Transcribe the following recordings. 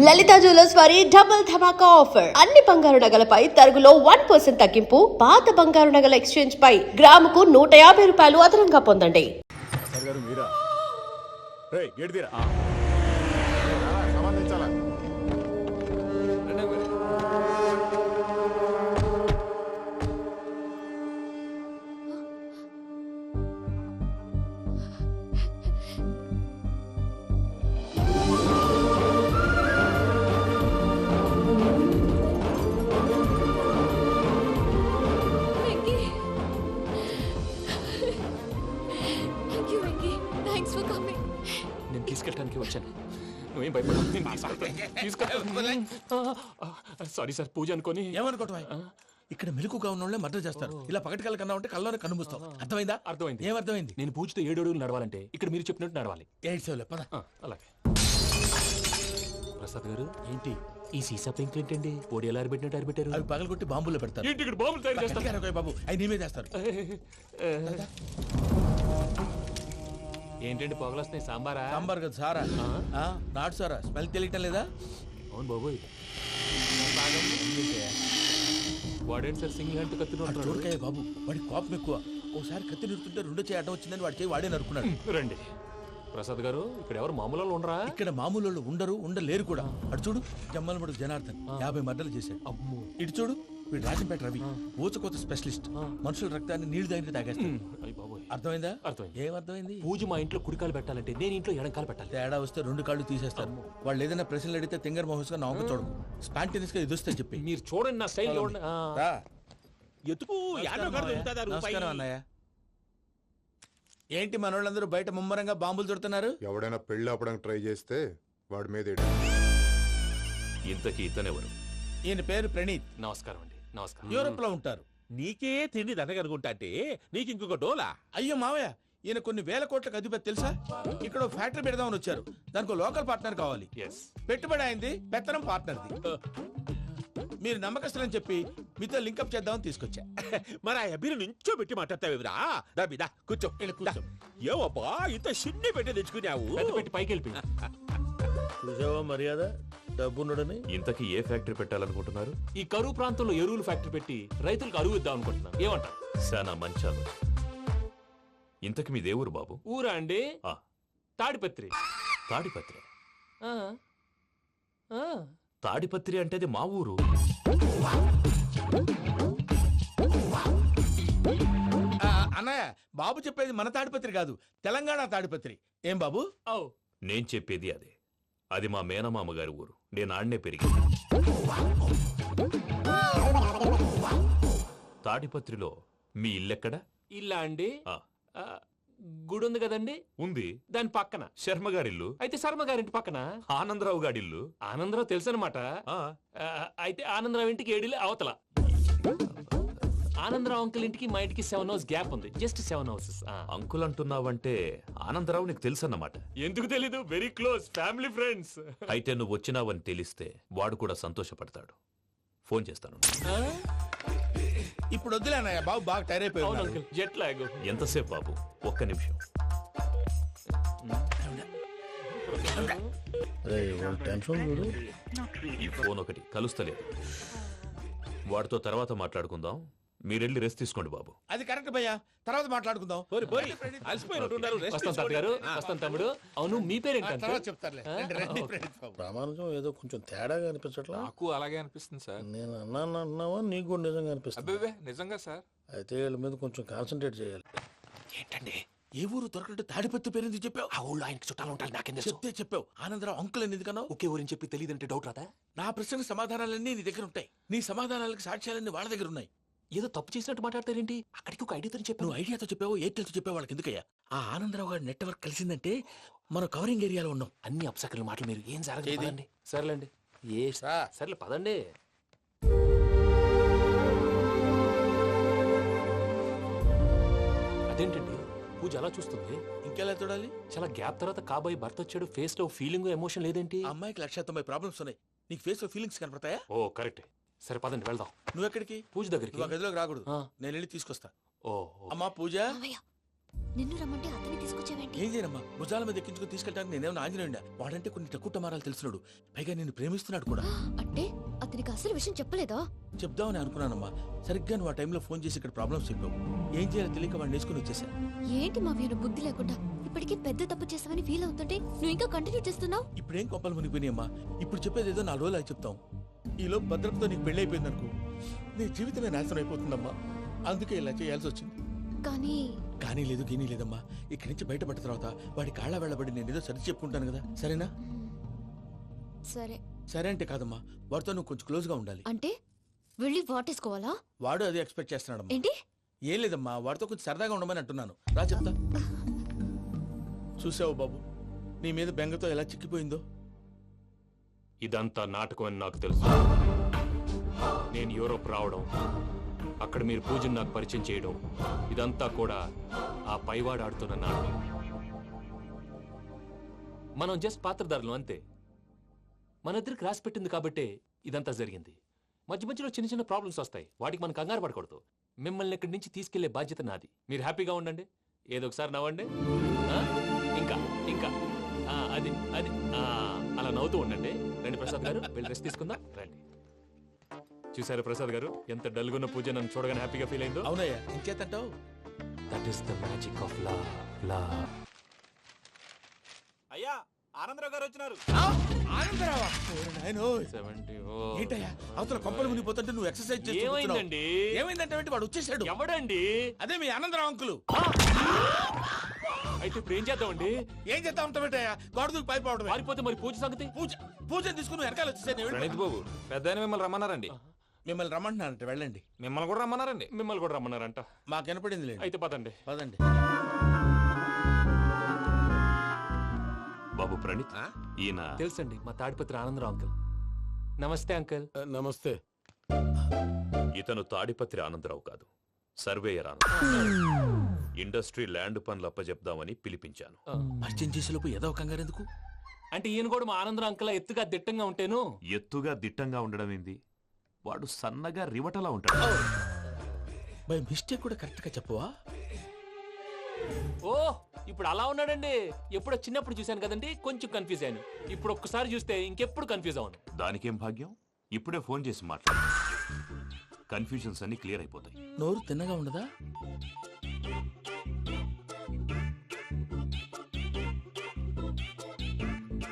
లలిత jewellers వారి double ధమాకా offer. అన్ని బంగారు నగలపై తరుగులో 1% తగ్గింపు. పాత బంగారు నగల ఎక్స్చేంజ్ పై గ్రాముకు 150 రూపాయలు అదనంగా పొందండి. నేను తీసుకెళ్ళడానికి వచ్చాను. నువ్వేం భయపడవు. సారీ సార్, పూజ అనుకోని. ఏమనుకోవటం? ఇక్కడ మెలకుగా ఉన్న వాళ్ళే మర్డర్ చేస్తారు. ఇలా పగటి కళ్ళ కన్నా ఉంటే కళ్ళలోనే కనుమూస్తావు. అర్థమైందా? అర్థమైంది. ఏమర్థమైంది? నేను పూజతో 7 అడుగులు నడవాలంటే ఇక్కడ మీరు చెప్పినట్టు నడవాలి. 8 సేవలే పద. అలాగే. ప్రసాద్ గారు, ఏంటి ఈ సీసా పెంకులు ఏంటండి? పొడి ఎలా అరబెట్టినట్టు అరబెట్టారు? అవి పగలగొట్టి బాంబుల్లో పెడతారు. ఏంటి ఇక్కడ బాంబులు తయారు చేస్తారు? గట్టిగా బాబు, అవి నేమే చేస్తారు. ఏంటండి పొగలు వస్తున్నాయి? సాంబారా? సాంబార్ కదా సారా. నాటు సారా. స్మెల్ తెలియటం లేదా? అవును బాబోయ్. వాడేంటి సార్ సింగిల్ హ్యాండ్ కత్తిని చూడకాయ బాబు, వాడి కోపం ఎక్కువ. ఓసారి కత్తి నిరుతుంటే 2 చేయి అడ్డం వచ్చిందని వాడి చేయి వాడే నరుకున్నాడు. రండి ప్రసాద్ గారు, ఇక్కడ ఎవరు మామూలు వాళ్ళు ఉండరా? ఇక్కడ మామూలు వాళ్ళు ఉండరు, ఉండలేరు కూడా. అటు చూడు, జమ్మలమడుగు జనార్దన్ 50 మర్డర్లు చేశాడు. అమ్మో. ఇటు చూడు, వీడు రాజంపేట రవి ఊచకోత స్పెషలిస్ట్. మనుషుల రక్తాన్ని నీళ్లు దగ్గర తాగేస్తాడు. అర్థమైందా? అర్థమైంది. ఏమర్థమైంది? పూజ మా ఇంట్లో కుడికాలు పెట్టాలంటే నేను ఇంట్లో ఎడంకాలు పెట్టాలి. తేడా వస్తే 2 కాళ్ళు తీసేస్తారు. వాళ్ళు ఏదైనా ప్రశ్నలు అడిగితే తింగర్ మహోస్ గా నవ్వు చూడకు. స్పాంటినియస్ గా ఎదుస్తా చెప్పి. మీరు చూడండి నా స్టైల్. నమస్కారం అన్నయ్య. ఏంటి మనోళ్ళందరూ బయట ముమ్మరంగా బాంబులు దొరుకుతున్నారు? ఎవడైనా పెళ్లి ఆపడానికి ట్రై చేస్తే వాడి మీద ఇంతకీ ఇతనెవరు? ఈయన పేరు ప్రణీత్. నమస్కారం అండి. నమస్కారం. యూరోప్ లో ఉంటారు. నీకే తిండి దండగనుకుంటా అంటే నీకు ఇంకొక డోలా? అయ్యో మావయ్య, ఈయన కొన్ని వేల కోట్లకు అధిపతి తెలుసా? ఇక్కడ ఫ్యాక్టరీ పెడదామని వచ్చారు. దానికి లోకల్ పార్ట్నర్ కావాలి. పెట్టుబడి అయింది, పెత్తనం పార్ట్నర్ది. మీరు నమ్మకస్తులని చెప్పి మీతో లింకప్ చేద్దామని తీసుకొచ్చా. మరి ఆ అబ్బిని నుంచో పెట్టి మాట్లాడతావురా? దాబిదా కూర్చో. ఏవబ్బా ఇంత చిన్ని పెట్టి తెచ్చుకున్నావు? పెట్టి పైకి వెళ్ళి చూసావా మర్యాద, డబ్బున్నడని. ఇంతకీ ఏ ఫ్యాక్టరీ పెట్టాలనుకుంటున్నారు? ఈ కరువు ప్రాంతంలో ఎరువులు ఫ్యాక్టరీ పెట్టి రైతులకు అరువు ఇద్దాం అనుకుంటున్నాను. ఏమంటారు? శానా మంచాలు. ఇంతకి మీ దేవురు బాబు? ఊరా అండి? తాడిపత్రి. తాడిపత్రి? ఆ. ఆ. తాడిపత్రి అంటే అది మా ఊరు. అన్నయ్య, బాబు చెప్పేది మన తాడిపత్రి కాదు, తెలంగాణ తాడిపత్రి. ఏం బాబు? నేను చెప్పేది అదే. అది మా మేనమామ గారి ఊరు. నేను ఆడనే పెరిగింది. తాడిపత్రిలో మీ ఇల్లెక్కడ? ఇల్లా అండి? గుడి ఉంది కదండి? ఉంది. దాని పక్కన శర్మ గారిల్లు. అయితే శర్మ గారింటి పక్కన ఆనందరావు గారిల్లు. ఆనందరావు తెలుసు అనమాట. అయితే ఆనందరావు ఇంటికి 7 అవతల. ఆనందరావు అంకుల్ ఇంటికి మా ఇంటికి 7 hours గ్యాప్ ఉంది. Just 7 hours. అంకుల్ అంటున్నావంటే ఆనందరావు నీకు తెలుసన్నమాట. ఎందుకు తెలీదు? Very close family friends. అయితే నువ్వు వచ్చినావని తెలిస్తే వాడు కూడా సంతోషపడతాడు. ఫోన్ చేస్తాను. ఇప్పుడు వద్దులే అన్నయ్య, బాబు బాగా టైర్ అయిపోయాడు. Jet lag. ఎంతసేపు బాబు? ఒక్క నిమిషం. ఈ ఫోన్ ఒకటి కలుస్తలేదు. వాడితో తర్వాత మాట్లాడుకుందాం. మీరెళ్ళి రెస్ట్ తీసుకోండి బాబు. అది కరెక్ట్ భయ్యా, తర్వాత మాట్లాడుకుందాం. వస్తాను తమ్ముడు. అవును, మీ పేరేంటంటే? ప్రామాణికం ఏదో కొంచెం తేడాగా అనిపించట్లా? నాకు అలాగే అనిపిస్తుంది సార్. నేను అన్నావా నీకు కూడా నిజంగా అనిపిస్తుంది? అబ్బే నిజంగా సార్. అయితే వీళ్ళ మీద కొంచెం కాన్సన్ట్రేట్ చేయాలి. ఏంటండి? ఏ ఊరు దొరకట్టు తాడిపత్రి పేరు ఎందుకు చెప్పావు? ఆ ఊళ్ళో ఆయనకి చుట్టాలు ఉంటారు. నాకేం చెప్తే చెప్పావు. ఆనందరావు అంకుల్ అని ఎందుకన్నావు? ఒకే ఊరిని చెప్పి తెలియదంటే డౌట్ రాదా? నా ప్రశ్నకు సమాధానాలన్నీ నీ దగ్గర ఉంటాయి. నీ సమాధానాలకు సాక్ష్యాలన్నీ వాళ్ళ దగ్గర ఉన్నాయి. ఏదో తప్పు చేసినట్టు మాట్లాడతారేంటి? అక్కడికి ఒక ఐడియాతో చెప్పావు. నువ్వు ఐడియాతో చెప్పావు, ఎయిర్టెల్తో చెప్పావు, వాళ్ళకి ఎందుకయ్యా? ఆ ఆనందరావు గారి నెట్వర్క్ కలిసిందంటే మనం కవరింగ్ ఏరియాలో ఉన్నాం. అన్ని అప్సకర్ల మాటలు మీరు ఏం జరగదండి. సర్లేండి. సర్లే పదండి. అదేంటండి పూజ అలా చూస్తుంది? ఇంకెలా చూడాలి? చాలా గ్యాప్ తర్వాత కాబోయే భర్త వచ్చాడు. ఫేస్ లో ఫీలింగ్ ఎమోషన్ లేదేంటి? అమ్మాయికి 190 ప్రాబ్లమ్స్ ఉన్నాయి. నీకు ఫేస్ లో ఫీలింగ్స్ కనపడతాయా? ఓ కరెక్ట్. సరే పదండి వెళ్దాం. నువ్వెక్కడికి? పూజ దగ్గరికి. గదిలోకి రాకూడదు, నేను వెళ్ళి తీసుకొస్తా. ఓ అమ్మా పూజ, నిన్ను రమ్మంటే అతన్ని తీసుకొచ్చావేంటి? ఏం చేయనమ్మా, భుజాల మీద ఎక్కించుకుని తీసుకెళ్ళడానికి నేనేమన్నా ఆంజనేయుడా? వాడంటే కొన్ని తక్కువ టమారాలు తెలుసున్నాడు, పైగా నేను ప్రేమిస్తున్నాడు కూడా. అంటే అతనికి అసలు విషయం చెప్పలేదా? చెప్దామని అనుకున్నానమ్మా, సరిగ్గా నువ్వు ఆ టైంలో ఫోన్ చేసి ఇక్కడ ప్రాబ్లమ్స్ చెప్పావు. ఏం చేయాలో తెలియక వాడిని వేసుకుని వచ్చేసా. ఏంటి మా వీరు బుద్ధి లేకుండా ఇప్పటికే పెద్ద తప్పు చేసావని ఫీల్ అవుతుంటే నువ్వు ఇంకా కంటిన్యూ చేస్తున్నావు. ఇప్పుడేం కొప్పలు మునిగిపోయినాయమ్మా, ఇప్పుడు చెప్పేది ఏదో 4 రోజులు చెప్తాం. ఈలోపు భద్రతతో నీకు పెళ్లి అయిపోయింది అనుకో, నీ జీవితమే నాశనం అయిపోతుందమ్మా. అందుకే ఇలా చేయాల్సి వచ్చింది. కానీ లేదు గీనీ లేదమ్మా, ఇక్కడి నుంచి బయటపడ్డ తర్వాత వాడి కాళ్ళ వెళ్ళబడి నేను ఏదో సరి చెప్పుకుంటాను కదా, సరేనా? సరే. సరే అంటే కాదమ్మా, వాడితో నువ్వు కొంచెం క్లోజ్ గా ఉండాలి. అంటే వెళ్ళి వాటేసుకోవాలా? వాడు అదే ఎక్స్పెక్ట్ చేస్తున్నాడమ్మా. ఏంటి? ఏం లేదమ్మా, వాడితో కొంచెం సరదాగా ఉండమని అంటున్నాను. రా చెప్తా. చూసావు బాబు, నీ మీద బెంగతో ఎలా చిక్కిపోయిందో. ఇదంతా నాటకం అని నాకు తెలుసు. నేను యూరోప్ రావడం, అక్కడ మీరు పూజను నాకు పరిచయం చేయడం, ఇదంతా కూడా ఆ పైవాడు ఆడుతున్న నాటకం. మనం జస్ట్ పాత్రధారులు అంతే. మన ఇద్దరికి రాసి పెట్టింది కాబట్టే ఇదంతా జరిగింది. మధ్య మధ్యలో చిన్న చిన్న ప్రాబ్లమ్స్ వస్తాయి, వాటికి మనం కంగారు పడకూడదు. మిమ్మల్ని ఇక్కడి నుంచి తీసుకెళ్లే బాధ్యత నాది. మీరు హ్యాపీగా ఉండండి, ఏదో ఒకసారి నవ్వండి. ఇంకా ఇంకా అది అది అలా నవ్వుతూ ఉండండి. రండి ప్రసాద్ గారు, వెళ్ళి రెస్ట్ తీసుకుందాం. రండి. చూసారు ప్రసాద్ గారు, ఎంత డల్గున్న పూజ నన్ను చూడగానే హ్యాపీగా ఫీల్ అయిందో. అవునయ్యా, ఇంకేతంటావు? That is the magic of love. అయ్యా ఆనందరావు గారు వచ్చినారు. ఏంటయ్యా అవతల కొంపలు మునిగిపోతుంటే నువ్వు ఎక్సర్సైజ్ చేస్తూ ఏమైందండి? ఏమైందంటే వాడు వచ్చేసాడు. ఎవడండి? అదే మీ ఆనందరావు అంకులు. అయితే ఇప్పుడు ఏం చేద్దామండి? ఏం చేస్తా ఉంటావేటయ్యా, గోడ దూకి పైపోవడమే. పారిపోతే మరి పూజ సంగతి? పూజ తీసుకుని వెనకాల వచ్చేసాను. ప్రణీత్ బాబు, పెద్ద మిమ్మల్ని రమ్మన్నారండి. మిమ్మల్ని రమ్మంటున్నారంట, వెళ్ళండి. మిమ్మల్ని కూడా రమ్మన్నారండి. మిమ్మల్ని కూడా రమ్మన్నారంట. మాకు వినపడింది లేదు. అయితే పదండి. పదండి. బాబు ప్రణీత్, ఈయన తెలుసండి, మా తాడిపత్రి ఆనందరావు అంకుల్. నమస్తే అంకుల్. నమస్తే. ఇతను తాడిపత్రి ఆనందరావు కాదు, సర్వేయర్ ఆనందరావు. ఇండస్ట్రీ ల్యాండ్ పనులు అప్పచెప్దామని పిలిపించాను. పరిచయం చేసేలోపు ఏదో కంగారు ఎందుకు? అంటే ఈయన కూడా మా ఆనందరావు అంకుల్ ఎత్తుగా దిట్టంగా ఉంటేను. ఎత్తుగా దిట్టంగా ఉండడం ఏంది, వాడు సన్నగా రివటలా ఉంటాడు. బై మిస్టేక్ కూడా కరెక్ట్ గా చెప్పవా? ఓ ఇప్పుడు అలా ఉన్నాడండి. ఎప్పుడో చిన్నప్పుడు చూశాను కదండి, కొంచెం కన్ఫ్యూజ్ అయ్యాను. ఇప్పుడు ఒక్కసారి చూస్తే ఇంకెప్పుడు కన్ఫ్యూజ్ అవును. దానికేం భాగ్యం, ఇప్పుడే ఫోన్ చేసి మాట్లాడు. కన్ఫ్యూజన్స్ అన్ని క్లియర్ అయిపోతాయి. నోరు తిన్నగా ఉండదా?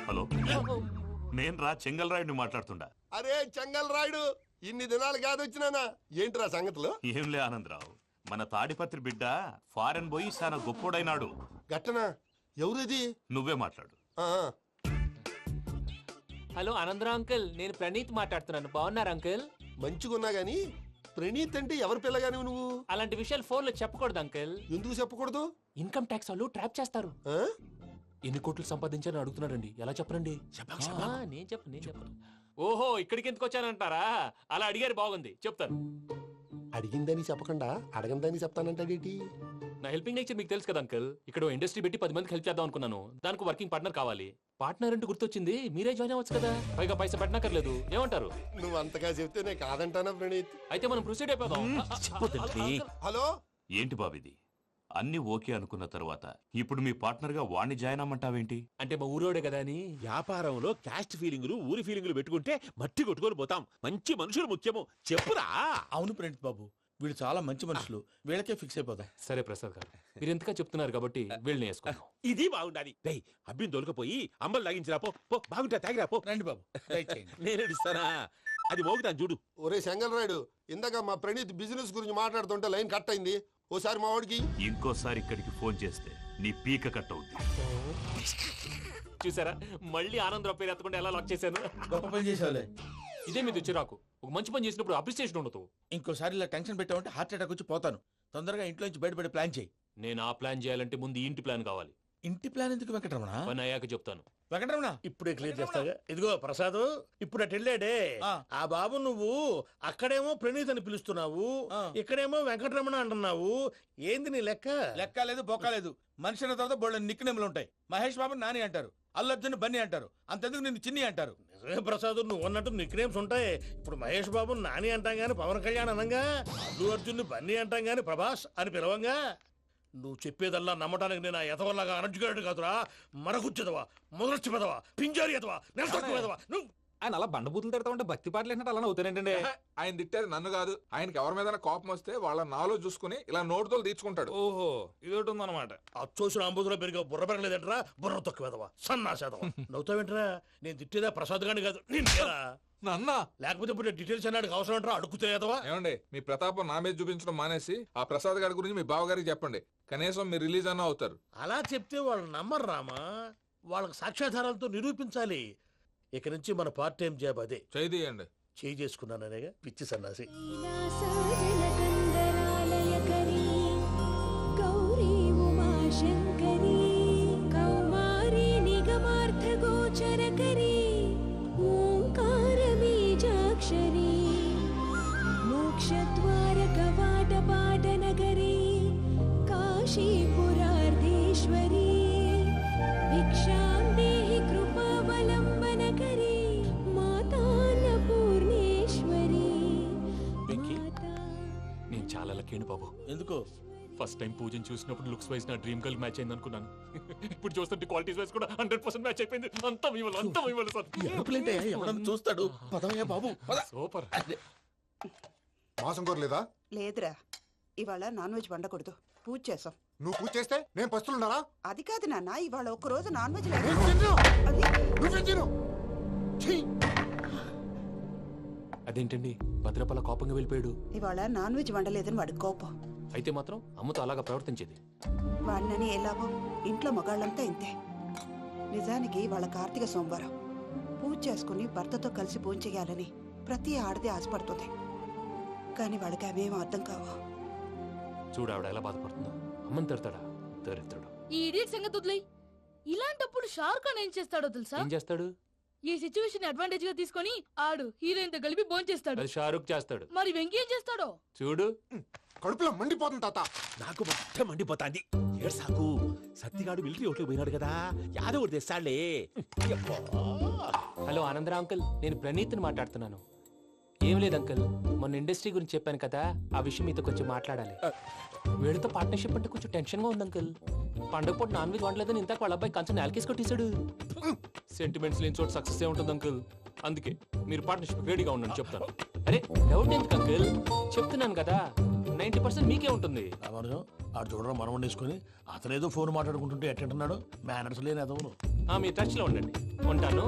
హలో, నేను రా చెంగల్ రాయుడిని మాట్లాడుతుండా. అరే చెంగల్ రాయుడు, ఇన్ని దినాలు కాదు వచ్చినానా? ఏంట్రా సంగతులు? ఏంలే ఆనందరావు, మన తాడిపత్రి బిడ్డ ఫారెన్ పోయి చాలా గొప్పోడైనాడు. గట్టనా? ఎవరిది? నువ్వే మాట్లాడు. హలో ఆనందరావు అంకుల్, నేను ప్రణీత్ మాట్లాడుతున్నాను. బాగున్నారు అంకుల్? మంచిగున్నా గాని ప్రణీత్ అంటే ఎవరి పిల్లగాని నువ్వు? అలాంటి విషయాలు ఫోన్లో చెప్పకూడదు అంకుల్. ఎందుకు చెప్పకూడదు? ఇన్కమ్ ట్యాక్స్ వాళ్ళు ట్రాప్ చేస్తారు. ఎన్ని కోట్లు సంపాదించాలని అడుగుతున్నాడండి, ఎలా చెప్పరండి? నేను చెప్పను. ఓహో, ఇక్కడికి ఎందుకు వచ్చానంటారా? అలా అడిగారు, బాగుంది, చెప్తాను. అడిగిందని చెప్పకుండా అడగందని చెప్తానంటాడేటి? నా హెల్పింగ్ నేచర్ మీకు తెలుసు కదా అంకుల్. ఇక్కడ ఇండస్ట్రీ పెట్టి 10 మందికి హెల్ప్ చేద్దాం అనుకున్నాను. దానికి వర్కింగ్ పార్ట్నర్ కావాలి. పార్ట్నర్ అంటే గుర్తొచ్చింది, మీరే జాయిన్ అవ్వచ్చు కదా, పైగా పైసా పెట్టనక్కర్లేదు. ఏమంటారు? నువ్వు అంతగా చెప్తేనే కాదంటానా ప్రణీత్? అయితే మనం ప్రొసీడ్ అయిపోదాం. హలో, ఏంటి బాబిది, అన్ని ఓకే అనుకున్న తర్వాత ఇప్పుడు మీ పార్ట్నర్ గా వాణ్ణి జాయిన్ అమ్మంటావేంటి? అంటే మా ఊరోడే కదా అని. వ్యాపారంలో క్యాస్ట్ ఫీలింగులు ఊరి ఫీలింగులు పెట్టుకుంటే మట్టి కొట్టుకొని పోతాం. మంచి మనుషులు ముఖ్యము, చెప్పురా. అవును ప్రణీత్ బాబు, వీళ్ళు చాలా మంచి మనుషులు, వీళ్ళకే ఫిక్స్ అయిపోతా. సరే ప్రసాద్ గారు, మీరు ఎంతగా చెప్తున్నారు కాబట్టి వీళ్ళని వేసుకుందాం. ఇది బాగుండాలి. డై అబ్బిని దొలకపోయి అంబలు తాగించిరా పో. బాగుంటా తాగిరా పో. రండి బాబు, నేను ఇస్తానా? అది మోగుతాను చూడు. ఒరే చెంగల్ రాయుడు, ఇందాక మా ప్రణీత్ బిజినెస్ గురించి మాట్లాడుతుంటే లైన్ కట్ అయింది. ఓసారి మా వాడికి ఇంకోసారి ఇక్కడికి ఫోన్ చేస్తే నీ పీక కట్ అవుతుంది. చూసారా, మళ్ళీ ఆనందరావు పేరు ఎత్తకుండా ఎలా లాక్ చేశాను. గొప్ప పని చేసేవాళ్ళే. ఇదే మీద చిరాకు. ఒక మంచి పని చేసినప్పుడు అప్రిసియేషన్ ఉండదు. ఇంకోసారి ఇలా టెన్షన్ పెట్టామంటే హార్ట్ అటాక్ వచ్చి పోతాను. తొందరగా ఇంట్లో నుంచి బయటపడే ప్లాన్ చేయి. నేను ఆ ప్లాన్ చేయాలంటే ముందు ఇంటి ప్లాన్ కావాలి. ఇంటి ప్లాన్ ఎందుకు వెంకటరమణ? పని అయ్యాక చెప్తాను. వెంకటరమణ ఇప్పుడే క్లియర్ చేస్తాగా. ఇదిగో ప్రసాద్, ఇప్పుడు అటు వెళ్ళాడే ఆ బాబు, నువ్వు అక్కడేమో ప్రణీత్ అని పిలుస్తున్నావు, ఇక్కడేమో వెంకటరమణ అంటున్నావు. ఏంది నీ లెక్క? లెక్క లేదు, బొక్క లేదు. మనిషి అన్న తర్వాత బోళ్ళ నిక్నెములు ఉంటాయి. మహేష్ బాబు నాని అంటారు, అల్లు అర్జున్ బన్నీ అంటారు, అంతెందుకు నిన్ను చిన్ని అంటారు. నిజమే ప్రసాద్, నువ్వు అన్నట్టు నిక్నేమ్స్ ఉంటాయి. ఇప్పుడు మహేష్ బాబు నాని అంటాం గాని పవన్ కళ్యాణ్ అనంగా, అల్లు అర్జున్ బన్నీ అంటాం గాని ప్రభాస్ అని పిలవంగా. నువ్వు చెప్పేదల్లా నమ్మటానికి నేను ఎదవల్లాగా అనర్జుకేటెడ్ కాదురా. మరగుచ్చదవా, మొదలచ్చి పెదవా, పింజారి ఎదవా, నెలసొక్కు పెదవా నువ్వు. ఆయన అలా బండబూతులు తిడతా ఉంటే భక్తి పాటలు ఏంటంటే అలా అవుతానంటే. ఆయన తిట్టేది నన్ను కాదు, ఆయనకి ఎవరి మీద కోపం వస్తే వాళ్ళ నాలో చూసుకుని ఇలా నోటుతో తీర్చుకుంటాడు. ఓహో ఇదొకటి ఉందన్నమాట. అచ్చోసిన అంబుధులో పెరిగా బుర్ర పెరగలేదంటరా, బుర్ర తొక్కు వెదవా, సన్నాసేదవా. నవ్వుతావేంట్రా? నేను తిట్టేదా ప్రసాద్ గాని కాదు నిన్నేరా. నన్నా లేకపోతే ఇప్పుడు డీటెయిల్స్ అన్నాడు అవసరం అంటారా? అడుగుతాయేదవా? ఏమండి, మీ ప్రతాపం నా మీద చూపించడం మానేసి ఆ ప్రసాద్ గారి గురించి మీ బావగారికి చెప్పండి. కనీసం మీరు రిలీజ్ అన్న అవుతారు. అలా చెప్తే వాళ్ళు నమ్మరు రామా. వాళ్ళకి సాక్ష్యాధారాలతో నిరూపించాలి. ఇక నుంచి మన పార్ట్ టైం జాబ్ అదే. చేయండి. చేయి చేసుకున్నాననేగా పిచ్చి సన్నాసి. గౌరీ ఉమాశంకరీ కౌమారీ నిగమార్థగోచరకరీ ఓంకార బీజాక్షరీ మోక్షద్వార కవాట పాటనగరీ కాశీపురార్ధేశ్వరీ భిక్షాం దేహి కృపావలంబనకరీ మాతాన్నపూర్ణేశ్వరీ. వెంకీ, నేను చాలా లక్కీని బాబు. ఎందుకు? ఫస్ట్ టైం పూజను చూసినప్పుడు లుక్స్ వైజ్ నా డ్రీమ్ గర్ల్ మ్యాచ్ అయింది అనుకున్నాను. ఇప్పుడు చూస్తుంటే క్వాలిటీస్ వైజ్ కూడా 100% మ్యాచ్ అయిపోయింది. అంతా మీ వల్ల సార్. ఎరుపులేంటే ఎవడన్నా చూస్తాడు. పదవయ్యా బాబు, పద. సూపర్. మాసం కోరలేదా? లేదురా, ఇవాళ నాన్ వెజ్ వండకూడదు, పూజ చేసాం. నువ్వు పూజ చేస్తే నేను పస్తులున్నారా? అది కాదు నాన్న, ఇవాళ ఒక్క రోజు నాన్ వెజ్ నువ్వే తిను. ఛీ! అదేంటండి భద్రపల కోపంగా వెళ్ళిపోయాడు? ఇవాళ నాన్ వెజ్ వండలేదని వాడి కోపం. అయితే మాత్రం అమ్మతో అలాగా ప్రవర్తించేది. వాడినని ఎలాగో ఇంట్లో మగాళ్ళంతా ఇంతే. నిజానికి వాళ్ళ కార్తీక సోమవారం పూజ చేసుకుని భర్తతో కలిసి పూజ చేయాలని ప్రతి ఆడది ఆశపడుతుంది. కానీ వాడికి అవేం అర్థం కావు. చూడు ఆవిడ ఎలా బాధపడుతుందో. అమ్మని తిడతాడా? దరిద్రుడు. ఈ ఇడియట్ సంగతి వదిలేయ్. ఇలాంటప్పుడు షారుఖ్ ఖాన్ ఏం చేస్తాడో తెలుసా? ఏం చేస్తాడు? ఈ సిచ్యువేషన్ అడ్వాంటేజ్ గా తీసుకొని ఆడు హీరోయిన్ తో కలిపి బోన్ చేస్తాడు. అది షారుఖ్ చేస్తాడు. మరి వెంకీ ఏం చేస్తాడో చూడు. కడుపులో మండిపోతుంది తాత. నాకు మొత్తం మండిపోతాంది. ఏడు సాకు సత్తిగాడు మిలిటరీ ఓట్లు పోయినాడు కదా, యాదవ్ తెస్తాడులే. హలో ఆనందరా అంకుల్, నేను ప్రణీత్ని మాట్లాడుతున్నాను. ఏం లేదు అంకుల్, మొన్న ఇండస్ట్రీ గురించి చెప్పాను కదా, ఆ విషయం మీతో కొంచెం మాట్లాడాలి. వీడితో పార్ట్నర్షిప్ అంటే కొంచెం టెన్షన్ గా ఉంది అంకుల్. పండగ పూట నాన్ వెజ్ వండలేదని ఇంతకు వాళ్ళ అబ్బాయి కంచెం నేలకేసి కొట్టేశాడు. సెంటిమెంట్స్ లేని చోట సక్సెస్ ఏ ఉంటుంది అంకుల్. అందుకే మీరు పార్ట్నర్షిప్ రెడీగా ఉండండి చెప్తాను. అరే డౌట్ ఎందుకు అంకుల్, చెప్తున్నాను కదా 90% మీకే ఉంటుంది. రామానుజం ఆడు చూడడం మనం వండేసుకుని అతనేదో ఫోన్ మాట్లాడుకుంటుంటే ఎట్టంటున్నాడు. మేనర్స్ లేని అదవును. మీ టచ్ లో ఉండండి. ఉంటాను.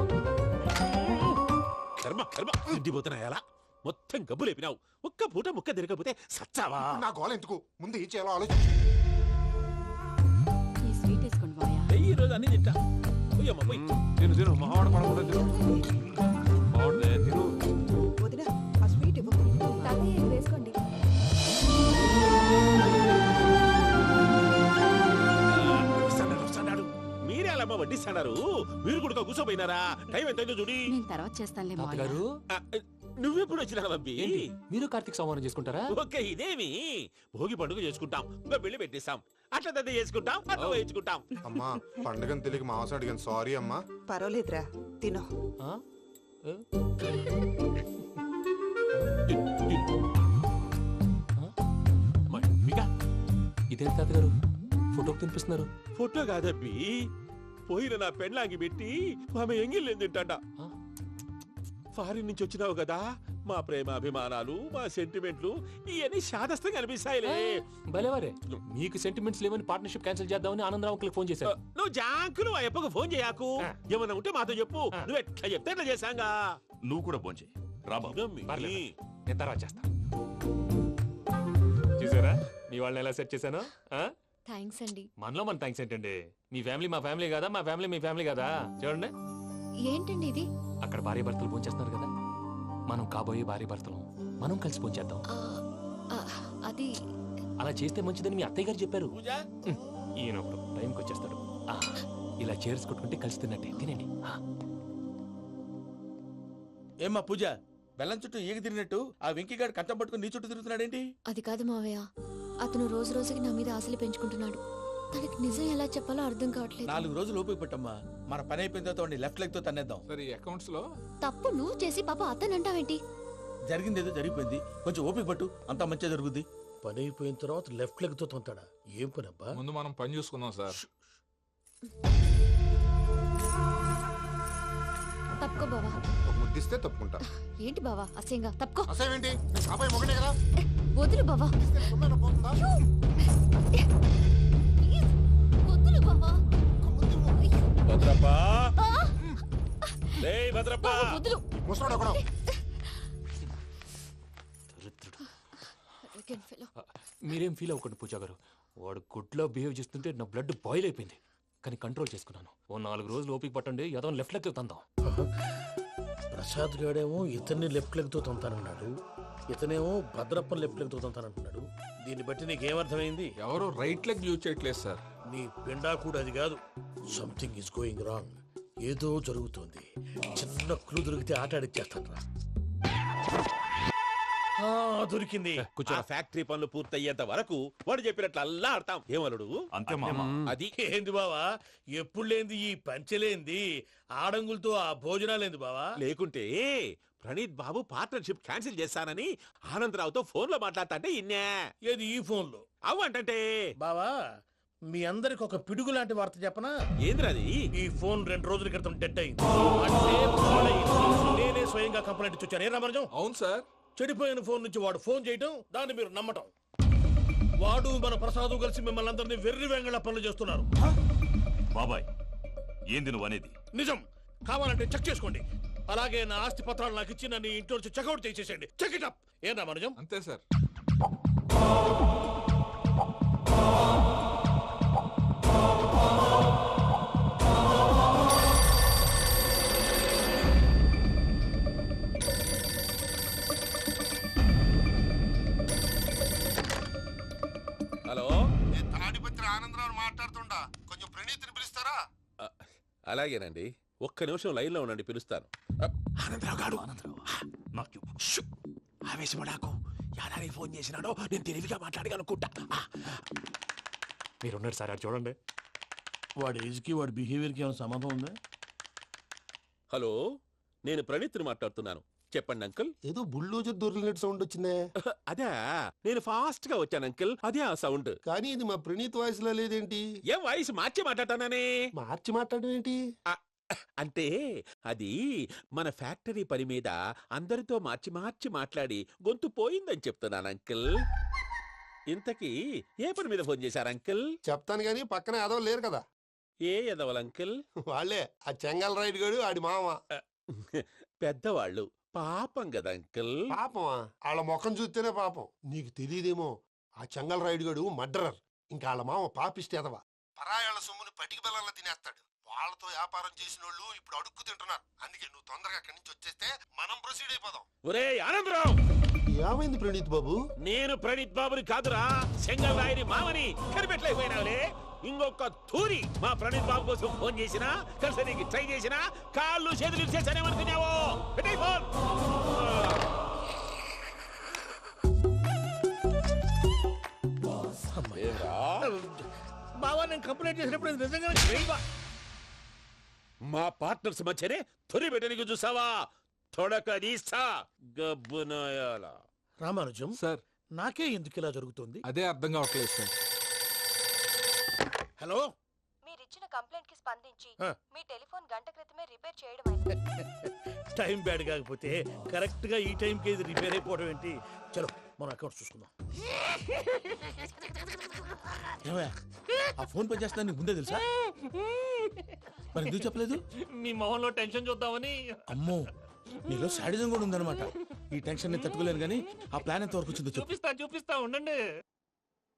కర్మ కర్మ తిండిపోతున్నాయలా మొత్తం గబ్బు లేపినావు. ఒక్క పూట ముక్క తిరగకపోతే సచ్చావా? నా గోల ఎందుకు, ముందు ఏం చేయాలో ఆలోచించు. ఈ స్వీట్ వేసుకోండి బాయా. ఈ రోజు అన్ని తింటా. పోయమ్మ పోయి. తిను తిను, మావాడ పడకుండా తిను. మావాడదే తిను. వదిన ఆ స్వీట్ ఇవ్వు. వేసుకోండి. వస్తున్నాడు. మీరే అలా వడ్డిస్తాడారు. మీరు కూడా కూర్చోపోయినారా? టైం ఎంతైందో చూడి. నేను తర్వాత చేస్తానులే తాతగారు, నువ్వెప్పుడు వచ్చినా బంబి? ఏంటి మీరు కార్తీక్ సంహారం చేసుకుంటారా? ఓకే, ఇదేమి భోగి పండుగ చేసుకుంటాం, ఇంకా పెళ్లి పెట్టేస్తాం, అట్లా దద్ద చేసుకుంటాం, అట్లా వేయించుకుంటాం. అమ్మా పండుగని తెలియక మాసం అడిగాను, సారీ అమ్మా. పర్వాలేదురా, తినో. ఆ? ఏ? ఇదేంటి తాతగారు ఫోటోకి తినిపిస్తున్నారు? ఫోటో కాదబ్బి, పోయిన నా పెళ్ళాంగి పెట్టి ఆమె ఎంగిల్లేం తింటాడ. ఫారిన్ నుంచి వచ్చినావు కదా, మా ప్రేమ అభిమానాలు, మా సెంటిమెంట్లు ఇవన్నీ శాదస్తంగా అనిపిస్తాయిలే. భలేవారే, మీకు సెంటిమెంట్స్ లేవని పార్ట్నర్షిప్ క్యాన్సిల్ చేద్దామని ఆనందరావు అంకుల్ ఫోన్ చేశారు. నువ్వు జాంకులు ఆ అప్పకు ఫోన్ చేయకు. ఏమన్నా ఉంటే మాతో చెప్పు. నువ్వు ఎట్లా చెప్తే ఎట్లా చేశాంగా. నువ్వు కూడా ఫోన్ చేయి. పర్లేదు, నేను తర్వాత చేస్తా. చూసారా మీ వాళ్ళని ఎలా సెట్ చేశాను? థ్యాంక్స్ అండి. మనలో మన థ్యాంక్స్ ఏంటండి? మీ ఫ్యామిలీ మా ఫ్యామిలీ కదా, మా ఫ్యామిలీ మీ ఫ్యామిలీ కదా. చూడండి, ఏంటండి ఇది? అక్కడ భార్య భర్తలు భోంచేస్తున్నారు కదా, మనం కాబోయే భార్య భర్తలు మనం కలిసి భోంచేద్దాం. అది అలా చేస్తే మంచిదని మీ అత్తయ్య గారు చెప్పారు. పూజ ఈయన ఒకడు టైంకి వచ్చేస్తాడు. ఇలా చేర్స్ కొట్టుకుంటే కలిసి తిన్నట్టే. తినండి. ఏమ్మా పూజ, బెల్లం చుట్టూ ఈగ తిరిగినట్టు ఆ వెంకీగాడు కంచం పట్టుకుని నీ చుట్టూ తిరుగుతున్నాడేంటి? అది కాదు మావయ్య, అతను రోజు రోజుకి నా మీద ఆశలు పెంచుకుంటున్నాడు. తనకి నిజం ఎలా చెప్పాలో అర్థం కావట్లేదు. 4 రోజులు ఓపిక పట్టమ్మా, మన పని అయిపోయిన తర్వాత లెఫ్ట్ లెగ్ తో తన్నేద్దాం. సరే అకౌంట్స్ లో తప్పు నువ్వు చేసి పాప అతను అంటావేంటి? జరిగింది ఏదో జరిగిపోయింది, కొంచెం ఓపిక పట్టు, అంతా మంచిగా జరుగుద్ది. పని అయిపోయిన తర్వాత లెఫ్ట్ లెగ్ తో తొంతాడా? ఏం పని అబ్బా? ముందు మనం పని చూసుకుందాం సార్. తప్పుకో బావా. ఒక ముద్దిస్తే తప్పుకుంటా. ఏంటి బావా అసహ్యంగా? తప్పుకో. అసేమేంటి? నేను కాబోయే మొగనే కదా. వదులు బావా. ఇస్తే సొమ్మేనా పోతుందా? ప్లీజ్, వదులు బావా. భద్రప్ప రేయ్ భద్రప్ప బావా, వదులు. ముసలోడు ఒకడు. దరిద్రుడు. Arrogant fellow. మీరేం ఫీల్ అవ్వకండి పూజా గారు. వాడు గుడ్లో బిహేవ్ చేస్తుంటే నా బ్లడ్ బాయిల్ అయిపోయింది. కానీ కంట్రోల్ చేసుకున్నాను. ఓ 4 రోజులు ఓపిక పట్టండి, ఏదో లెఫ్ట్ లెక్క తందాం. ప్రసాద్ గాడేమో ఇతన్ని లెఫ్ట్ లెగ్ తో తంతానన్నాడు, ఇతనేమో భద్రప్పని లెఫ్ట్ లెగ్ తో తంతానంటున్నాడు. దీన్ని బట్టి నీకేమర్థమైంది? ఎవరు రైట్ లెగ్ యూజ్ చేయట్లేదు సార్. నీ పిండా కూడా అది కాదు. Something is going wrong. ఏదో జరుగుతోంది. చిన్న క్లూ దొరికితే ఆట ఆడిచ్చేస్తాను రా. దొరికింది. ఆ ఫ్యాక్టరీ పనులు పూర్తయ్యేంత వరకు వాడు చెప్పినట్లు అల్లా ఆడతాం. ఏమలుడు? అంతే మామ. అది ఏంది బావా, ఎప్పుడు లేంది ఈ పంచలేంది, ఆడంగులతో ఆ భోజనాలేంది బావా? లేకుంటే ప్రణీత్ బాబు పార్ట్నర్షిప్ క్యాన్సిల్ చేస్తానని ఆనందరావుతో ఫోన్ లో మాట్లాడతాంటే ఇన్నే. ఏది ఈ ఫోన్ లో? అవ్వంటే బావా, మీ అందరికి ఒక పిడుగు లాంటి వార్త చెప్పనా? ఏంద్రది? ఈ ఫోన్ 2 రోజుల క్రితం డెడ్ అయింది. అంటే పాడైంది. నేనే స్వయంగా కంప్లైంట్ ఇచ్చి వచ్చాను. ఏ రామరాజం? అవును సార్. చెడిపోయిన ఫోన్ నుంచి వాడు ఫోన్ చేయటం, దాన్ని మీరు నమ్మటం. వాడు మన ప్రసాదు కలిసి మిమ్మల్ని అందరినీ వెర్రి వెంగళ పనులు చేస్తున్నారు. బాబాయ్ ఏంది నువ్వు అనేది? నిజం. కావాలంటే చెక్ చేసుకోండి. అలాగే నా ఆస్తి పత్రాలు నాకు ఇచ్చి నన్ను ఇంట్లో నుంచి చెక్అౌట్ చేసేసండి. Check it up. ఏం రామరాజం? అంతే సార్. హలో, నేను తాడిపత్రి ఆనందరావు మాట్లాడుతుండా. కొంచెం ప్రణీతిని పిలుస్తారా? అలాగేనండి. ఒక్క నిమిషం లైన్ లో ఉండండి, పిలుస్తాను. ఆనందరావు గాడు. నాకు ఆవేశపడాకు. యాదారి ఫోన్ చేసినాడో నేను తెలివిగా మాట్లాడగలనుకుంటా. మీరున్నారు సార్, అది చూడండి. వాడి ఏజ్కి వాడి బిహేవియర్కి ఏమైనా సంబంధం ఉందా? హలో, నేను ప్రణీత్ని మాట్లాడుతున్నాను. చెప్పండి అంకుల్. ఏదో బుల్డోజర్ దొరికినట్టు సౌండ్ వచ్చిందే. అదే, నేను ఫాస్ట్ గా వచ్చాను అంకుల్. అదే ఆ సౌండ్. కానీ ఇది మా ప్రణీత్ వాయిస్ లో లేదేంటి? ఏం వాయిస్ మార్చి మాట్లాడతాననే? మార్చి మాట్లాడడం ఏంటి? అంటే అది మన ఫ్యాక్టరీ పని మీద అందరితో మార్చి మార్చి మాట్లాడి గొంతు పోయిందని చెప్తున్నాను అంకుల్. ఇంతకీ ఏ పని మీద ఫోన్ చేశారు అంకుల్? చెప్తాను గానీ పక్కన ఏదో లేరు కదా. ఏ ఎదవలు అంకుల్? వాళ్ళే ఆ చెంగల్ రైడ్ గడు ఆడి మామ. పెద్దవాళ్ళు. పాపం కదా అంకుల్. పాపమా? వాళ్ళ ముఖం చూస్తేనే పాపం. నీకు తెలియదేమో, ఆ చెంగల్ రైడ్ గడు మర్డరర్. ఇంకా వాళ్ళ మామ పాపిస్తేదవా. పరాయాళ్ళ సొమ్ముని పటికి బెల్లంలో తినేస్తాడు. వాళ్ళతో వ్యాపారం చేసిన వాళ్ళు ఇప్పుడు అడుక్కు తింటున్నారు. అందుకే నువ్వు తొందరగా అక్కడి నుంచి వచ్చేస్తే మనం ప్రొసీడ్ అయిపోదాం. ఒరే ఆనందరావు, ఏమైంది ప్రణీత్ బాబు? నేను ప్రణీత్ బాబుని కాదురా, సెంగల్ రాయని మామని. కనిపెట్టలేకపోయినావులే. ఇంకొక తూరి మా ప్రణీత్ బాబు కోసం ఫోన్ చేసినా, కలిసి నీకు ట్రై చేసినా కాళ్ళు చేతులు చేశానేమనుకున్నావో. పెట్టే ఫోన్. బావా, నేను కంప్లైంట్ చేసినప్పుడు ఇది నిజంగా మా పార్ట్నర్స్ మధ్యనే తొలి పెట్టడానికి చూసావా? తొడక నీస్తా గబ్బునాయాల. రామానుజం సార్, నాకే ఎందుకు ఇలా జరుగుతుంది? అదే అర్థం కావట్లేదు సార్. హలో, మీరిచ్చిన కంప్లైంట్ కి స్పందించి ఆ. మీ టెలిఫోన్ గంట క్రితమే రిపేర్ చేయడం టైం బ్యాడ్ కాకపోతే కరెక్ట్ గా ఈ టైంకి ఇది రిపేర్ అయిపోవడం ఏంటి? చలో మన అకౌంట్ చూసుకుందాం. ఏమయ్య, ఆ ఫోన్ పని చేస్తా నీకు ముందే తెలుసా? మరి ఎందుకు చెప్పలేదు? మీ మొహంలో టెన్షన్ చూద్దామని. అమ్మో, నీలో శాడిజం కూడా ఉందన్నమాట. ఈ టెన్షన్ ని తట్టుకోలేను కానీ ఆ ప్లాన్ ఎంత వరకు వచ్చిందో చెప్పు. చూపిస్తా ఉండండి.